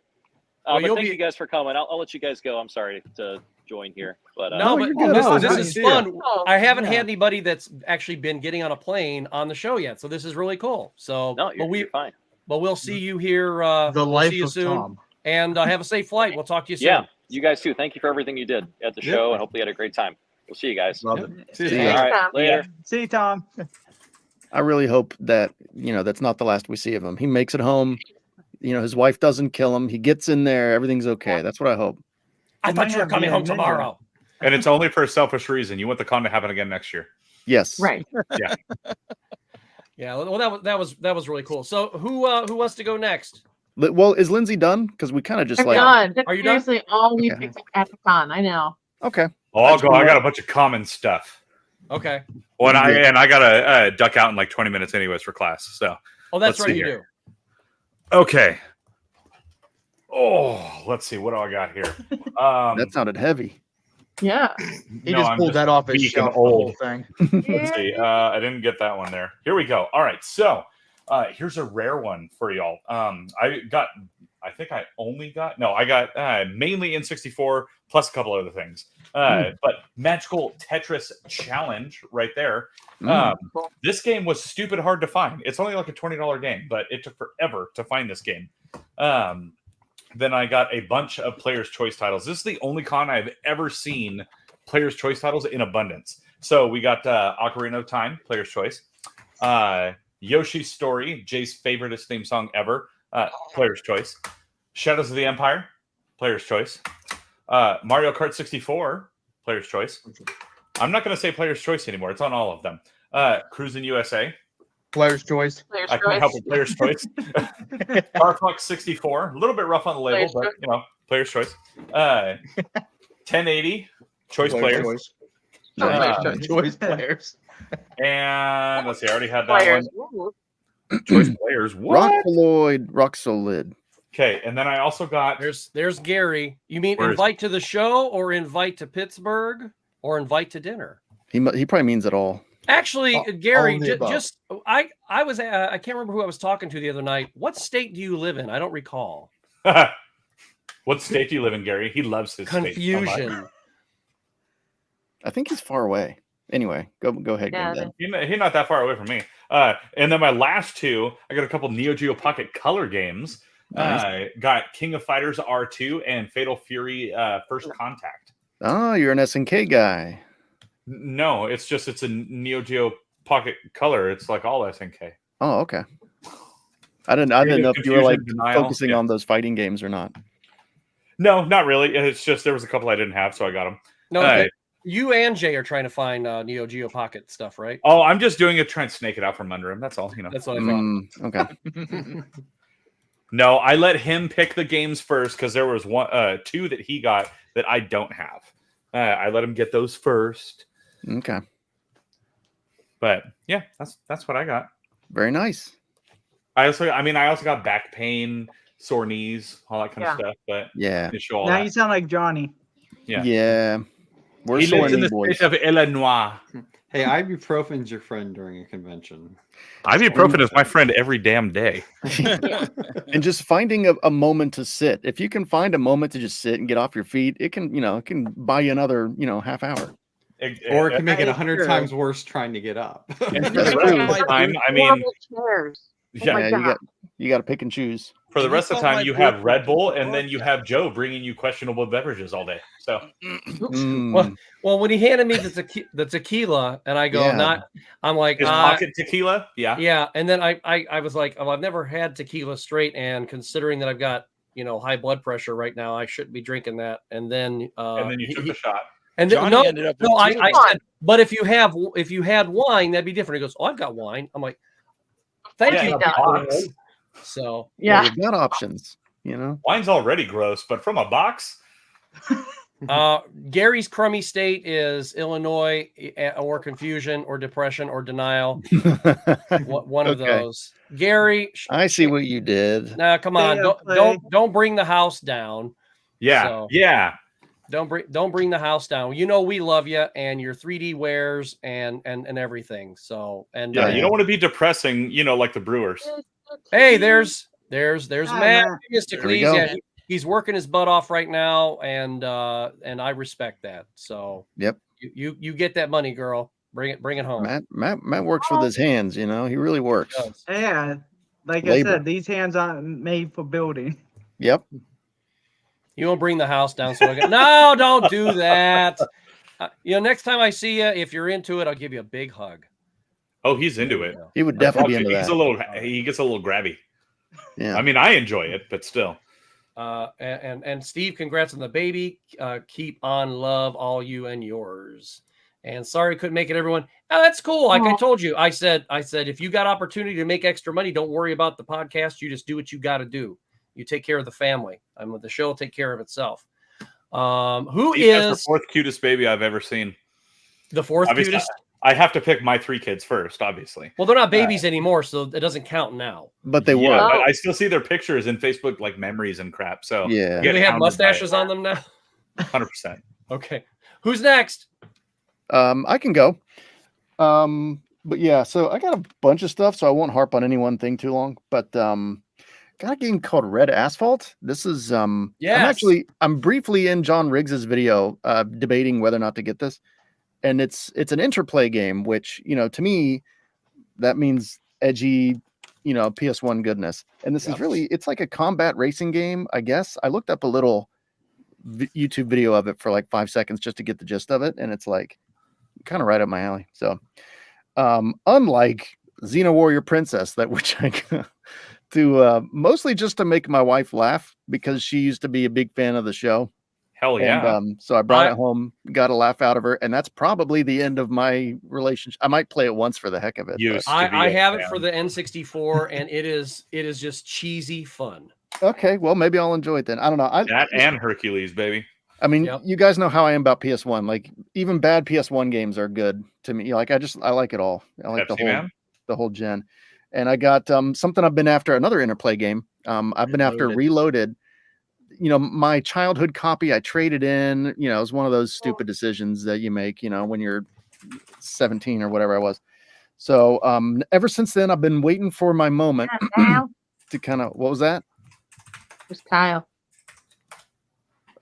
Well, But you'll thank be- you guys for coming. I'll let you guys go. I'm sorry to join here, but no, but you're good. this, No, this good is to see fun. I haven't Yeah. had anybody that's actually been getting on a plane on the show yet, so this is really cool. So, no, you're fine. but we'll see you here. The we'll life see you of soon, Tom. and have a safe flight. We'll talk to you soon. Yeah, you guys too. Thank you for everything you did at the Yeah. show, and hopefully you had a great time. We'll see you guys. Love it. See See ya. ya. All right, Tom. later. See you, Tom. I really hope that, that's not the last we see of him. He makes it home. His wife doesn't kill him. He gets in there. Everything's okay. That's what I hope. I It thought might you were have coming been a home ninja. tomorrow. And it's only for a selfish reason. You want the con to happen again next year. Yes. Right. Yeah. Well, that was really cool. So who wants to go next? Well, is Lindsay done? Because we kind of just I'm like. done. That's Are you done? seriously all we Okay. picked up at the con. I know. Okay. Oh, I'll That's go. cool. I got a bunch of common stuff. Okay. Well, Yeah. I gotta duck out in like 20 minutes anyways for class. So Oh, that's Let's right. see You here. do. okay. Oh, let's see. What do I got here? That sounded heavy. Yeah. He no, just I'm pulled that off his weak shelf. and The whole old. thing. Let's see. I didn't get that one there. Here we go. All right. So here's a rare one for y'all. I got mainly N64 plus a couple other things. But Magical Tetris Challenge right there. This game was stupid hard to find. It's only like a $20 game, but it took forever to find this game. Then I got a bunch of Player's Choice titles. This is the only con I've ever seen Player's Choice titles in abundance. So we got Ocarina of Time, Player's Choice. Yoshi's Story, Jay's favoriteest theme song ever, Player's Choice. Shadows of the Empire, Player's Choice. Mario Kart 64, Player's Choice. I'm not going to say Player's Choice anymore. It's on all of them. Cruising USA. Player's choice. Player's I can't help it. Player's Choice. Star Fox 64. A little bit rough on the label, Player's Choice. 1080. Choice Players. Choice. Nice. Choice players. And let's see. I already had that Players. one. Choice Players. What? Rock Solid. Okay, and then I also got. There's Gary. You mean Where is- invite to the show or invite to Pittsburgh or invite to dinner? He probably means it all. Actually, All Gary, of the above. just I was I can't remember who I was talking to the other night. What state do you live in? I don't recall. What state do you live in, Gary? He loves his state so much. Confusion. I think he's far away. Anyway, go ahead. Yeah, Glenn. He's not that far away from me. And then my last two, I got a couple Neo Geo Pocket Color games. Nice. Got King of Fighters R2 and Fatal Fury First Contact. Oh, you're an SNK guy. No, it's a Neo Geo Pocket Color. It's like all SNK. Oh, okay. I didn't know if you were like Confusion, denial. focusing on those fighting games or not. No, not really. It's just there was a couple I didn't have, so I got them. No, you and Jay are trying to find Neo Geo Pocket stuff, right? Oh, I'm just doing it, trying to snake it out from under him. That's all, That's what I thought. Okay. No, I let him pick the games first because there was two that he got that I don't have. I let him get those first. Okay. But yeah, that's what I got. Very nice. I also got back pain, sore knees, all that kind of stuff. But Yeah. to show all Now that. you sound like Johnny. Yeah. Yeah. We're He sore lives in knee the boys. state of Illinois. Hey, ibuprofen's your friend during a convention. Ibuprofen is my friend every damn day. And just finding a moment to sit. If you can find a moment to just sit and get off your feet, it can, it can buy you another, half hour. Or it can make it That is 100 true. times worse trying to get up. And for the rest of the time, I mean, Chairs. yeah, you got to pick and choose. for the And rest you of the saw time, my you booth have with Red Bull, the and then you have Joe bringing you questionable beverages all day. So, Well, when he handed me the tequila, and I go, Yeah. I'm like, his pocket tequila, yeah. And then I was like, oh, I've never had tequila straight, and considering that I've got high blood pressure right now, I shouldn't be drinking that. And then you took the shot. And then, Johnny ended up with two I of them. said, but if you had wine, that'd be different. He goes, oh, I've got wine. I'm like, thank Yeah, you. in a box. So you've got options. Wine's already gross, but from a box. Gary's crummy state is Illinois, or confusion, or depression, or denial. One of those. Gary, I see what you did. Now, come on, don't bring the house down. Yeah, yeah. Don't bring the house down. We love you and your 3D wares and everything. So and you don't want to be depressing, like the Brewers. Hey, there's Matt Mystically. Yeah, he's working his butt off right now, and I respect that. So yep, you get that money, girl. Bring it home. Matt works with his hands. He really works. Yeah, like Labor. I said, these hands aren't made for building. Yep. You won't bring the house down, so no, don't do that. Next time I see you, if you're into it, I'll give you a big hug. Oh, he's into it. He would definitely be into that. He gets a little grabby. Yeah. I mean, I enjoy it, but still. And Steve, congrats on the baby. Keep on love, all you and yours. And sorry couldn't make it, everyone. Oh, that's cool. Like I told you, I said if you got opportunity to make extra money, don't worry about the podcast. You just do what you got to do. You take care of the family. The show will take care of itself. Who is the fourth cutest baby I've ever seen? The fourth cutest? I have to pick my 3 kids first, obviously. Well, they're not babies anymore, so it doesn't count now. But they were. But I still see their pictures in Facebook, like memories and crap. So yeah, do they have mustaches on them now? 100%. Okay. Who's next? I can go. But yeah, so I got a bunch of stuff, so I won't harp on any one thing too long. But got a game called Red Asphalt. This is I'm briefly in John Riggs's video debating whether or not to get this. And it's an interplay game, which, to me, that means edgy, PS1 goodness. And this is really, it's like a combat racing game, I guess. I looked up a little YouTube video of it for like 5 seconds just to get the gist of it. And it's like kind of right up my alley. So unlike Xena Warrior Princess, which I to mostly just to make my wife laugh because she used to be a big fan of the show. Hell yeah. And, so I brought it home, got a laugh out of her, and that's probably the end of my relationship. I might play it once for the heck of it. I have it for the N64, and it is just cheesy fun. Okay, well, maybe I'll enjoy it then. I don't know. That and Hercules, baby. I mean, you guys know how I am about PS1. Like, even bad PS1 games are good to me. Like, I like it all. I like the whole gen. And I got something I've been after, another interplay game. I've been after Reloaded. My childhood copy, I traded in. It was one of those stupid decisions that you make, when you're 17 or whatever I was. So ever since then, I've been waiting for my moment to kind of, what was that? It's Kyle.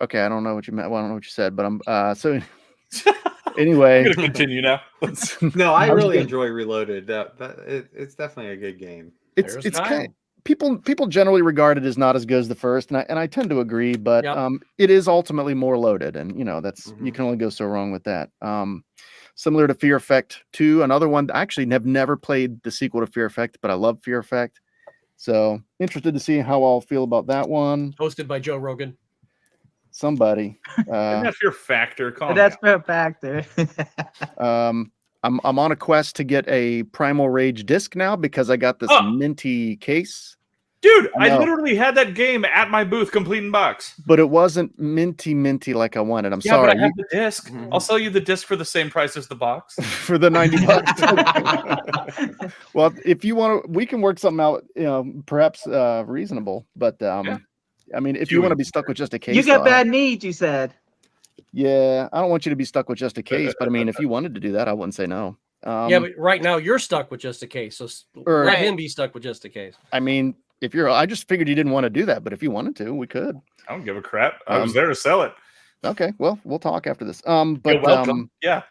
Okay, I don't know what you meant. Well, I don't know what you said, but I'm so anyway. I'm gonna continue now. No, I really enjoy Reloaded. It's definitely a good game. It's kind of, people generally regard it as not as good as the first, and I tend to agree, but it is ultimately more loaded, and that's you can only go so wrong with that. Similar to Fear Effect 2, another one. I actually have never played the sequel to Fear Effect, but I love Fear Effect. So interested to see how I'll feel about that one. Hosted by Joe Rogan. Somebody. Isn't that Fear Factor? That's Fear Factor. I'm on a quest to get a Primal Rage disc now because I got this minty case. Dude, I literally had that game at my booth, complete in box. But it wasn't minty like I wanted. I'm sorry. But I have the disc. I'll sell you the disc for the same price as the box. For the $90. Well, if you want to, we can work something out, perhaps reasonable. But I mean, if you want to be stuck with just a case. You got bad needs, you said. Yeah, I don't want you to be stuck with just a case. But I mean, if you wanted to do that, I wouldn't say no. Yeah, but right now you're stuck with just a case, so Or- let him be stuck with just a case. I mean, if you're, I just figured you didn't want to do that, but if you wanted to, we could. I don't give a crap. I was there to sell it. Okay, well, we'll talk after this. You're But welcome. Yeah.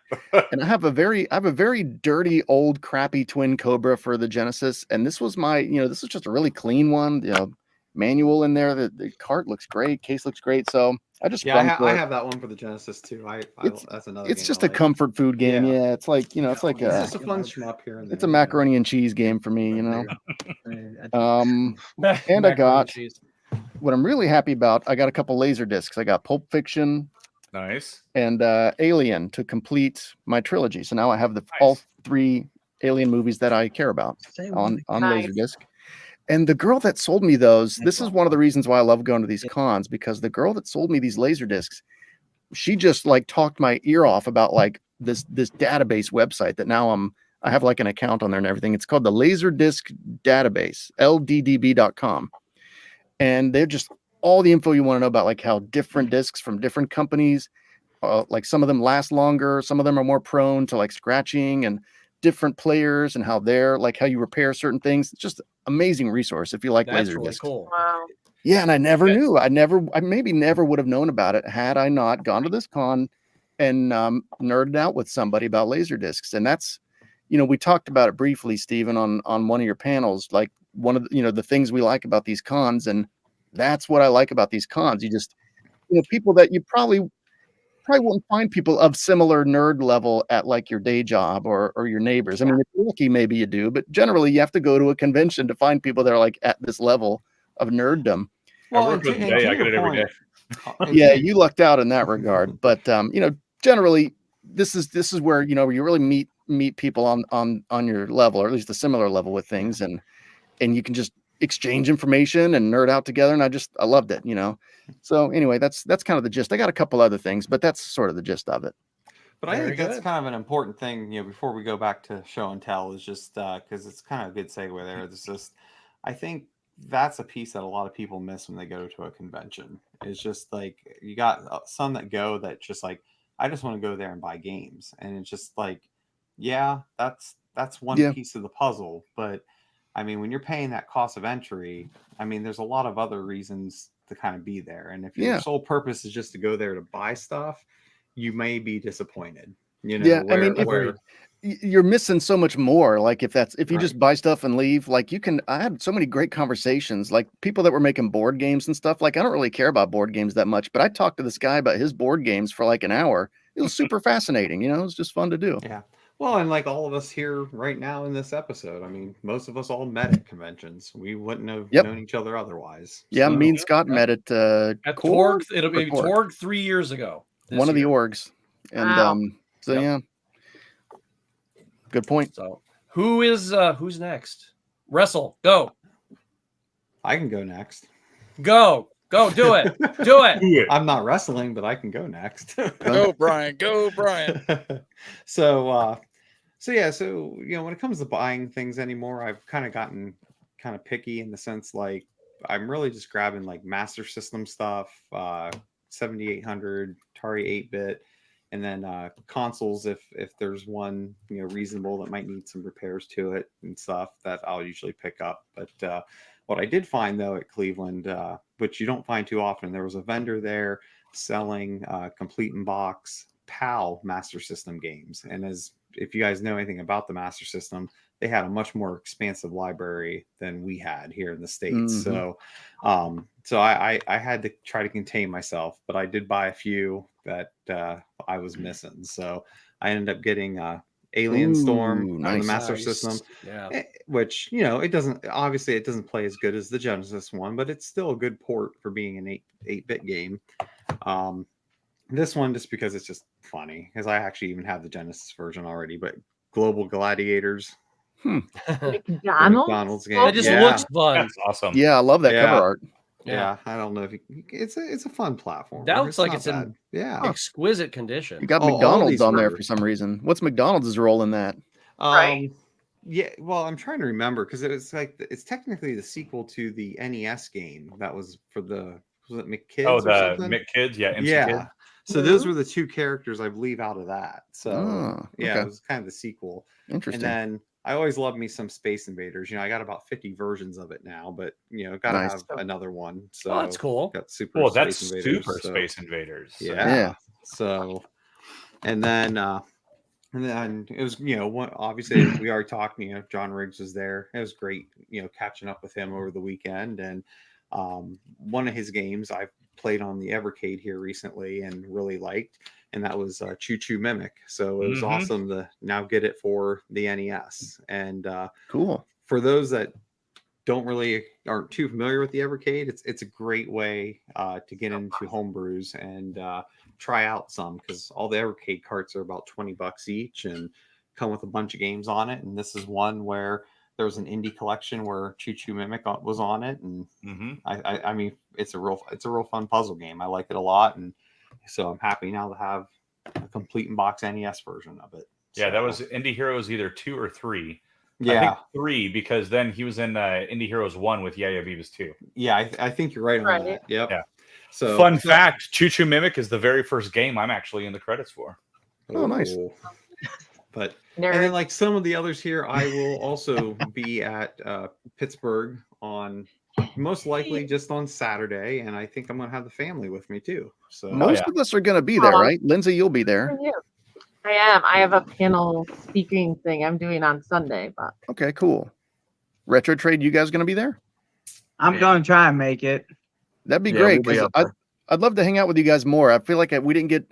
and I have a very dirty, old, crappy twin Cobra for the Genesis, and this was my, this is just a really clean one. Manual in there. The cart looks great, case looks great. So I just I have that one for the Genesis too. That's another. It's game just I a like. comfort food game. Yeah. Yeah, it's like it's like It's just a fun shmup here and there. it's a macaroni and cheese game for me. And I Macaroni got cheese. what I'm really happy about. I got a couple laser discs. I got Pulp Fiction. Nice. And Alien to complete my trilogy. So now I have all 3 Alien movies that I care about on Laserdisc. And the girl that sold me those, this is one of the reasons why I love going to these cons, because the girl that sold me these Laserdiscs, she just like talked my ear off about like this database website that now I have like an account on there and everything. It's called the Laserdisc Database, LDDB.com. And they're just all the info you want to know about like how different discs from different companies, like some of them last longer, some of them are more prone to like scratching, and different players and how they're like how you repair certain things. It's just amazing resource if you like That's laser really discs. Oh, cool. wow. Yeah, and I never knew. I maybe never would have known about it had I not gone to this con and nerded out with somebody about laser discs. And that's, we talked about it briefly, Stephen, on one of your panels, like one of the, the things we like about these cons. And that's what I like about these cons. You just, people that you probably won't find people of similar nerd level at like your day job or your neighbors. I mean, if you're lucky, maybe you do, but generally you have to go to a convention to find people that are like at this level of nerddom. Well, I work with Jay. I get it every day. Yeah, you lucked out in that regard. But generally this is where you really meet people on your level, or at least a similar level with things, and you can just exchange information and nerd out together. And I loved it, So anyway, that's kind of the gist. I got a couple other things, but that's sort of the gist of it. But I think that's kind of an important thing, before we go back to show and tell, is just because it's kind of a good segue there. It's just, I think that's a piece that a lot of people miss when they go to a convention. It's just like, you got some that go that just like, I just want to go there and buy games. And it's just like, yeah, that's one piece of the puzzle. But I mean, when you're paying that cost of entry, I mean, there's a lot of other reasons to kind of be there. And if your sole purpose is just to go there to buy stuff, you may be disappointed. You're missing so much more. Like if you just buy stuff and leave, like I had so many great conversations, like people that were making board games and stuff. Like I don't really care about board games that much, but I talked to this guy about his board games for like an hour. It was super fascinating. It was just fun to do. Yeah. Well, and like all of us here right now in this episode, I mean, most of us all met at conventions. We wouldn't have known each other otherwise. Yeah, me and Scott met at Torg. It'll be Torg 3 years ago. One of the orgs. And yeah. Good point. So who's next? Wrestle. Go. I can go next. Go. Do it. Do it. I'm not wrestling, but I can go next. Go, Brian. Go, Brian. So when it comes to buying things anymore, I've kind of gotten kind of picky in the sense like I'm really just grabbing like Master System stuff, 7800, Atari 8-bit, and then consoles if there's one reasonable that might need some repairs to it and stuff that I'll usually pick up. But what I did find though at Cleveland, which you don't find too often, there was a vendor there selling complete in box PAL Master System games. And if you guys know anything about the Master System, they had a much more expansive library than we had here in the States. Mm-hmm. So I had to try to contain myself, but I did buy a few that I was missing. So I ended up getting Alien Storm on the Master System, which it doesn't play as good as the Genesis one, but it's still a good port for being an 8-bit game. This one just because it's just funny, because I actually even have the Genesis version already. But Global Gladiators, McDonald's game. It just looks fun. That's awesome. Yeah, I love that cover art. Yeah, I don't know if it's a fun platform. That looks like it's in exquisite condition. You got McDonald's on there for some reason. What's McDonald's role in that? Right. Yeah, well, I'm trying to remember because it's technically the sequel to the NES game that was for was it McKids? Oh, or the something? McKids, yeah. Yeah. Kid. So those were the two characters I believe out of that. So yeah, okay. it was kind of the sequel. Interesting. And then I always love me some Space Invaders. I got about 50 versions of it now, but gotta have another one. So that's cool. Got Super that's Space Invaders. Super Space Invaders. So. Yeah. So and then it was, obviously we already talked, John Riggs was there. It was great, catching up with him over the weekend. And one of his games I've played on the Evercade here recently and really liked, and that was Choo Choo Mimic. So it was awesome to now get it for the NES. And cool. For those that aren't too familiar with the Evercade, it's a great way to get into homebrews and try out some, because all the Evercade carts are about $20 each and come with a bunch of games on it. And this is one where there was an indie collection where Choo Choo Mimic was on it, and I mean it's a real fun puzzle game. I like it a lot, and so I'm happy now to have a complete in box NES version of it. Yeah, that was Indie Heroes either 2 or 3. Yeah, I think 3, because then he was in Indie Heroes 1 with Yeah Beavis 2. Yeah, I think you're right on that. Yep. Yeah. So fun fact: Choo Choo Mimic is the very first game I'm actually in the credits for. Oh, nice. But and then like some of the others here, I will also be at Pittsburgh on most likely just on Saturday, and I think I'm gonna have the family with me too. So most of us are gonna be there, right? Lindsay, you'll be there. I am. I have a panel speaking thing I'm doing on Sunday, but okay, cool. Retro Trade, you guys gonna be there? I'm gonna try and make it. That'd be great. We'll be I'd love to hang out with you guys more. I feel like we didn't get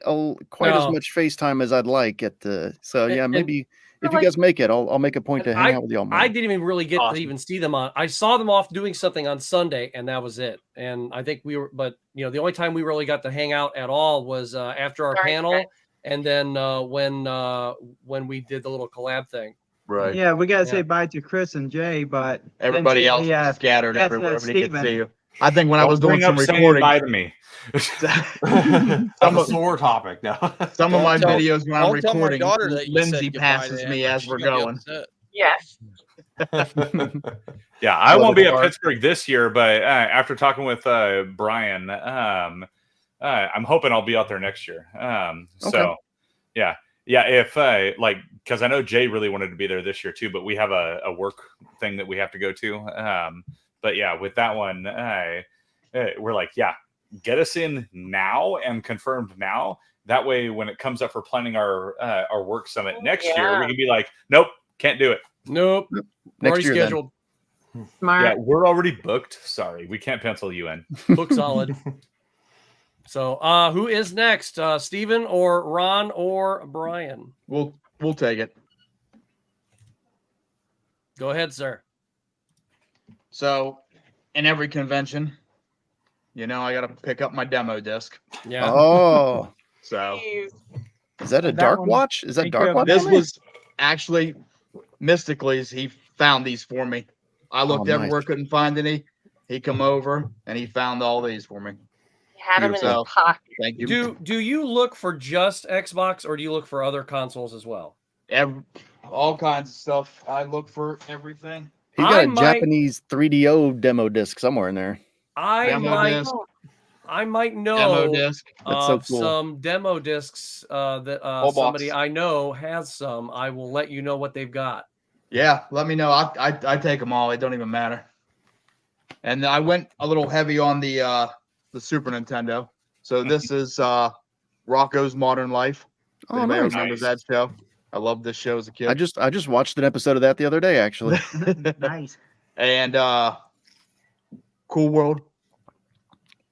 quite as much FaceTime as I'd like at the. So yeah, maybe if you guys make it, I'll make a point to hang out with y'all more. I didn't even really get to even see them on. I saw them off doing something on Sunday, and that was it. And I think we were, but the only time we really got to hang out at all was after our panel, and then when we did the little collab thing. Right. Yeah, we gotta say bye to Chris and Jay, but everybody else scattered everywhere. Everybody gets to see you. I think when I was doing some recording, bye to me. I'm a sore topic now. Some of my videos when I'm recording, Lindsay passes me as we're going. Yes. Yeah, I won't be at Pittsburgh this year, but after talking with Brian, I'm hoping I'll be out there next year. So, yeah, if because I know Jay really wanted to be there this year too, but we have a work thing that we have to go to. But yeah, with that one, we're like, get us in now and confirmed now. That way, when it comes up for planning our work summit next year, we can be like, nope, can't do it. Nope. Already scheduled. Smart. Yeah, we're already booked. Sorry, we can't pencil you in. Book solid. So, who is next? Steven or Ron or Brian? We'll take it. Go ahead, sir. So, in every convention, I got to pick up my demo disc. Yeah. Oh. So, is that a Dark Watch? Is that Dark Watch? This was actually Mystically's. He found these for me. I looked everywhere, couldn't find any. He come over and he found all these for me. He had them in his pocket. Thank you. Do you look for just Xbox, or do you look for other consoles as well? All kinds of stuff. I look for everything. He got a Japanese 3DO demo disc somewhere in there. I might know demo disc. That's so cool. Some demo discs that somebody I know has some. I will let you know what they've got. Yeah, let me know. I take them all. It don't even matter. And I went a little heavy on the Super Nintendo. So this is Rocco's Modern Life. Oh, anybody nice. remembers that show? I loved this show as a kid. I just watched an episode of that the other day, actually. Nice. And Cool World.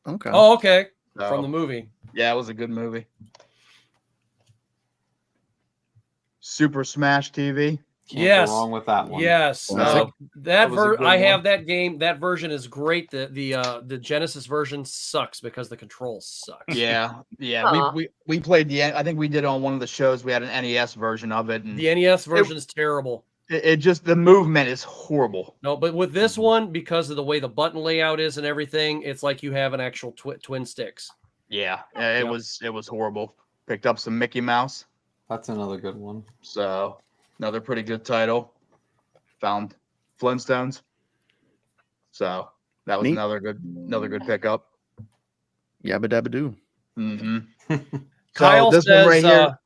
Okay. Oh, okay. So, from the movie. Yeah, it was a good movie. Super Smash TV. Can't go wrong with that one. Yes. Classic. I have that game. That version is great. The Genesis version sucks because the controls suck. Yeah. We played I think we did on one of the shows. We had an NES version of it. And the NES version is terrible. It just, the movement is horrible. No, but with this one, because of the way the button layout is and everything, it's like you have an actual twin sticks. Yeah, it was horrible. Picked up some Mickey Mouse. That's another good one. So another pretty good title. Found Flintstones. So that was Neat. another good pickup. Yabba dabba doo. Mm-hmm. Kyle this says, one right here.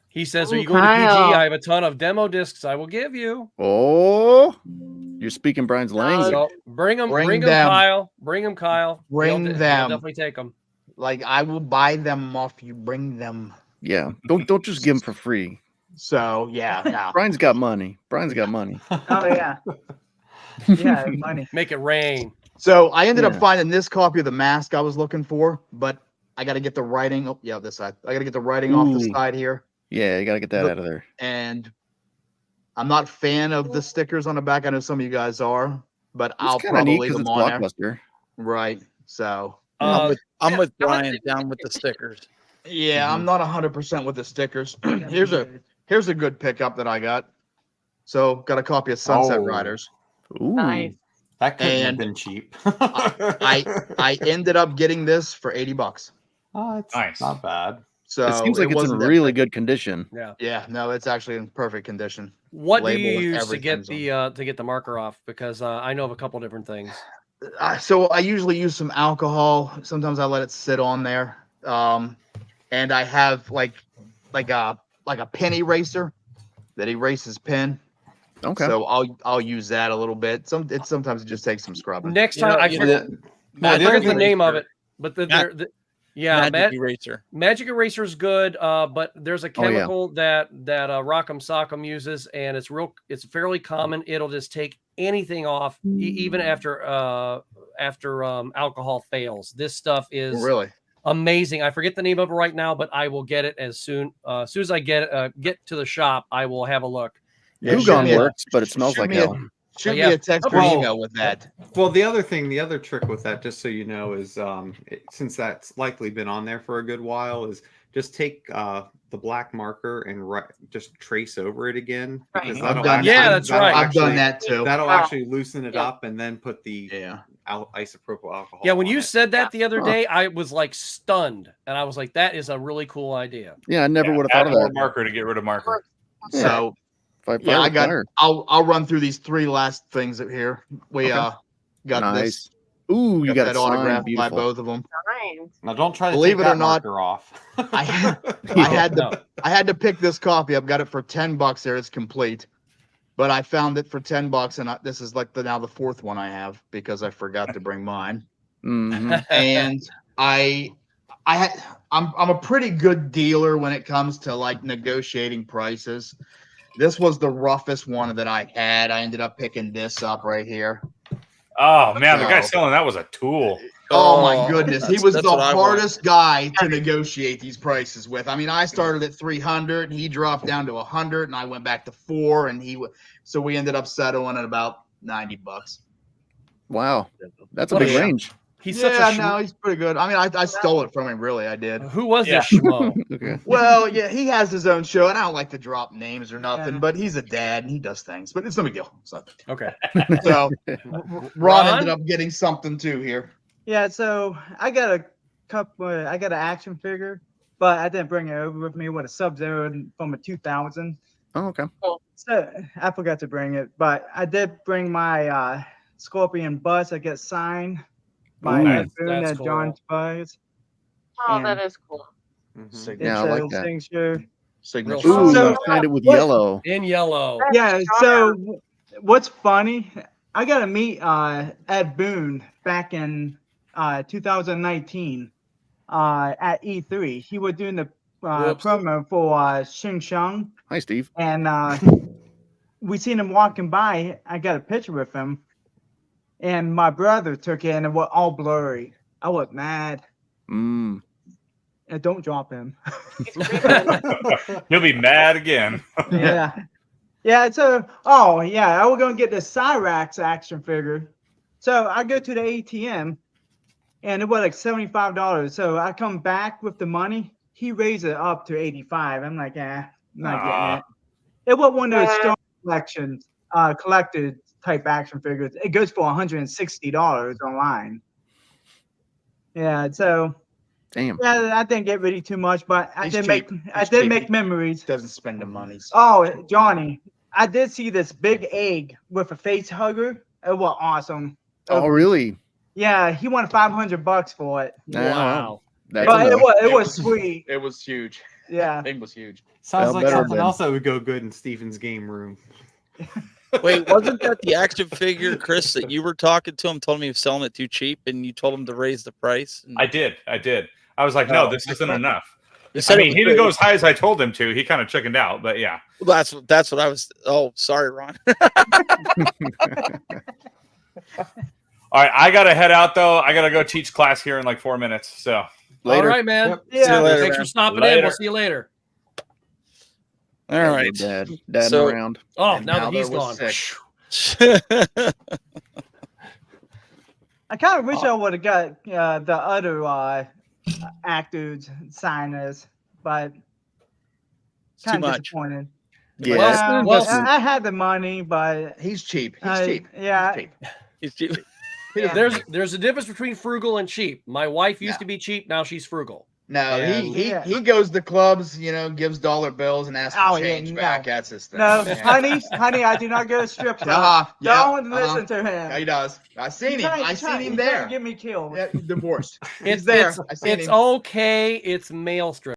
he says, "Are Ooh, you going to PG? Kyle. I have a ton of demo discs I will give you." Oh, you're speaking Brian's language. So bring them, Bring bring them, them. Kyle. Bring them, Kyle. Bring He'll them. definitely take them. Like I will buy them off you. Bring them. Yeah, don't just give them for free. So yeah, no. Brian's got money. Brian's got money. Oh yeah. Yeah, money. Make it rain. So I ended up Yeah. finding this copy of the mask I was looking for, but I got to get the writing. Oh yeah, this side. I got to get the writing off the Ooh. side here, Yeah, you gotta get that Look- out of there. and I'm not a fan of the stickers on the back. I know some of you guys are, but I'll It's kind of neat probably leave because them it's on there. Blockbuster. Right. So I'm with Brian down with the stickers. yeah, I'm not 100% with the stickers. Here's a good pickup that I got. So got a copy of Sunset Oh. Riders. Ooh. Nice. That couldn't have And been cheap. I ended up getting this for $80. Oh, it's Nice. not bad. So It seems like it's in wasn't that really bad. good condition. Yeah. Yeah, no, it's actually in perfect condition. What do you Label and use to get everything's the marker off? Because I know of a couple different things. So I usually use some alcohol. Sometimes I let it sit on there. And I have like a pen eraser that erases pen. Okay. So I'll use that a little bit. Sometimes it just takes some scrubbing. Next You time, know- I you forget, know, I Magic forget the name of Eraser. it, but Magic yeah, Eraser. Magic Eraser is good, but there's a Oh, yeah. chemical that Rock'em Sock'em uses, and it's fairly common. It'll just take anything off, even after alcohol fails. This stuff is Really? amazing. I forget the name of it right now, but I will get it as soon as I get to the shop. I will have a look. Yeah, Goo shoot Gone me a- works, but it smells shoot like me a- hell. Shoot Yeah. me a text or Well- email with that. Well, the other trick with that, just so you know, is since that's likely been on there for a good while, is just take the black marker and just trace over it again. Because Right. that'll I've done- actually- Yeah, that's that'll right. I've done actually- that too. That'll Wow. actually loosen it Yeah. up and then put the Yeah. isopropyl alcohol. Yeah, when on you it. said that the other Huh. day, I was like stunned, and I was like, "That is a really cool idea." Yeah, I never Yeah, would have add thought of more that. marker to get rid of marker. So Fire yeah, I with got. fire. I'll run through these three last things here. We Okay. got Nice. this. Ooh, you got that it signed. autographed by Beautiful. both of them. Nice. Now, don't try to Believe take it or that not, marker off. I had No. I had to pick this copy. I've got it for $10 there. It's complete, but I found it for $10, and this is like now the fourth one I have because I forgot to bring mine. Mhm. And I'm a pretty good dealer when it comes to like negotiating prices. This was the roughest one that I had. I ended up picking this up right here. Oh man, the guy No. selling that was a tool. Oh my goodness. He was that's the what I want. hardest guy to negotiate these prices with. I mean, I started at 300 and he dropped down to 100 and I went back to 4 and so we ended up settling at about $90. Wow, that's a What a big sh- range. He's Yeah, such a no, he's pretty good. I mean, I stole it from him, really. I did. Who was Yeah. this schmo? Okay. Well, yeah, he has his own show, and I don't like to drop names or nothing, Yeah. but he's a dad and he does things, but it's no big deal. So, Okay. so Ron? Ron ended up getting something too here. Yeah, so I got I got an action figure, but I didn't bring it over with me with a Sub-Zero from a 2000. Oh, okay. So I forgot to bring it, but I did bring my Scorpion bus. I get signed by Ooh. Ed Boon That's at John cool. Spires. Oh, that is cool. Mhm. Yeah, I It's like a that. signature. Signature. Real Ooh, So- you signed it with what- yellow. In yellow. Yeah, so what's funny, I got to meet Ed Boon back in 2019 at E3. He was doing the Whoops. promo for Xing Shang, Hi, Steve. and we seen him walking by. I got a picture with him, and my brother took it, and it was all blurry. I was mad. Mm. And don't drop him. You'll be mad again. Yeah. Yeah, so I was gonna get the Cyrax action figure. So I go to the ATM and it was like $75. So I come back with the money. He raised it up to 85. I'm like, I'm not getting it. It was one of those Stone collections, collected type action figures. It goes for $160 online. Yeah, so Damn. yeah, I didn't get really too much, but I He's did cheap. I He's did cheap. make memories. Doesn't spend the money. Oh, Johnny, I did see this big egg with a face hugger. It was awesome. Oh, really? Yeah, he won $500 for it. Wow. But it was sweet. It was huge. Yeah. Thing was huge. Sounds like something else that would go good in Steven's game room. Wait, wasn't that the action figure, Chris, that you were talking to him, told me he was selling it too cheap, and you told him to raise the price? I did. I was like, no, this isn't enough. I mean, he didn't go as high as I told him to. He kind of chickened out, but yeah. Well, that's what I was. Oh, sorry, Ron. All right, I gotta head out though. I gotta go teach class here in like 4 minutes. So later. All right, man. Yep. Yeah. See you later, Thanks man. for stopping Later. in. We'll see you later. All right. Dad So- around. Oh, And now that there he's was gone. six. I kind of wish I would have got the other actors signers, but Too kind of much. disappointed. Yeah. I had the money, but He's cheap. He's cheap. Yeah, He's cheap. He's cheap. Yeah. There's a difference between frugal and cheap. My wife used Yeah. to be cheap. Now she's frugal. No, And- he goes to clubs, gives dollar bills and asks for Oh, yeah, change no. back. That's his thing. no, Yeah. honey, I do not go to strip club. Yeah, Don't listen to him. Yeah, he does. I seen him. I seen him He's trying there. to get me killed. Yeah, divorced. It's He's there. It's, I seen it's him. okay. It's male strip.